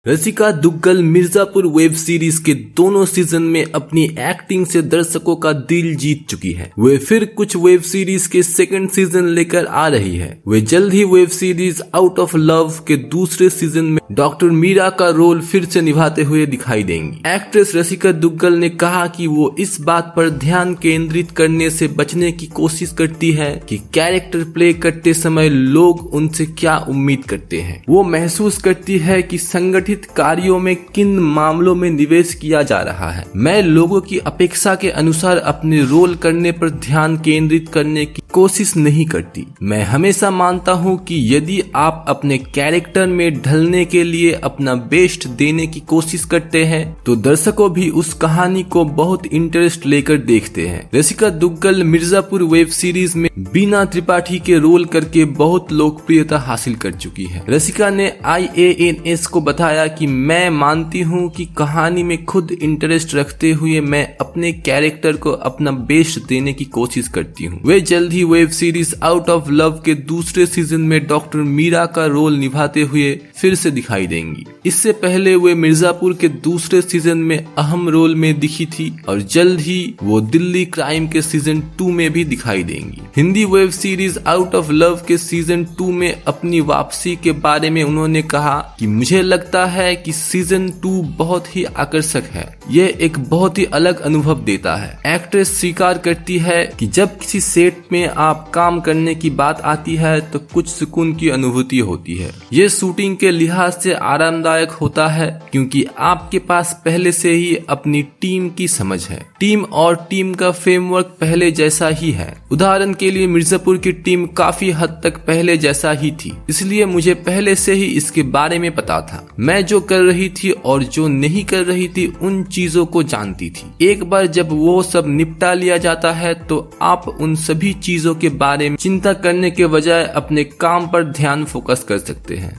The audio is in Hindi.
रसिका दुग्गल मिर्जापुर वेब सीरीज के दोनों सीजन में अपनी एक्टिंग से दर्शकों का दिल जीत चुकी है। वे फिर कुछ वेब सीरीज के सेकंड सीजन लेकर आ रही है। वे जल्द ही web series Out of Love के दूसरे सीजन में डॉक्टर मीरा का रोल फिर से निभाते हुए दिखाई देंगी। एक्ट्रेस रसिका दुग्गल ने कहा कि वो इस बात पर ध्यान केंद्रित करने से बचने की कोशिश करती है कि कैरेक्टर प्ले करते समय लोग उनसे क्या उम्मीद करते हैं। वो महसूस करती है कि संगठित कार्यों में किन मामलों में निवेश किया जा रहा है। मैं लोगों की अपेक्षा के अनुसार अपने रोल करने पर ध्यान केंद्रित करने की कोशिश नहीं करती। मैं हमेशा मानता हूं कि यदि आप अपने कैरेक्टर में ढलने के लिए अपना बेस्ट देने की कोशिश करते हैं तो दर्शकों भी उस कहानी को बहुत इंटरेस्ट लेकर देखते हैं। रसिका दुग्गल मिर्जापुर वेब सीरीज में बीना त्रिपाठी के रोल करके बहुत लोकप्रियता हासिल कर चुकी है। रसिका ने IANS को बताया कि मैं मानती हूं कि कहानी में खुद इंटरेस्ट रखते हुए मैं अपने कैरेक्टर को अपना बेस्ट देने की कोशिश करती हूं। वे जल्द ही web series Out of Love के दूसरे सीजन में डॉक्टर मीरा का रोल निभाते हुए फिर से दिखाई देंगी। इससे पहले वे मिर्जापुर के दूसरे सीजन में अहम रोल में दिखी थी और जल्द ही वो दिल्ली क्राइम के सीजन 2 में भी दिखाई देंगी। Hindi web series Out of Love के सीजन 2 में अपनी वापसी के बारे में उन्होंने कहा कि मुझे लगता है कि सीजन 2 बहुत ही आकर्षक है। यह एक बहुत ही अलग अनुभव देता है। एक्ट्रेस स्वीकार करती है कि जब किसी सेट में आप काम करने की बात आती है तो कुछ सुकून की अनुभूति होती है। ये शूटिंग के लिहाज से आरामदायक होता है क्योंकि आपके पास पहले से ही अपनी टीम की समझ है। टीम और टीम का फ्रेमवर्क पहले जैसा ही है। उदाहरण के लिए मिर्जापुर की टीम काफी हद तक पहले जैसा ही थी, इसलिए मुझे पहले से ही इसके बारे में पता था। मैं जो कर रही थी और जो नहीं कर रही थी उन चीजों को जानती थी। एक बार जब वो सब निपटा लिया जाता है तो आप उन सभी चीजों के बारे में चिंता करने के बजाय अपने काम पर ध्यान फोकस कर सकते हैं।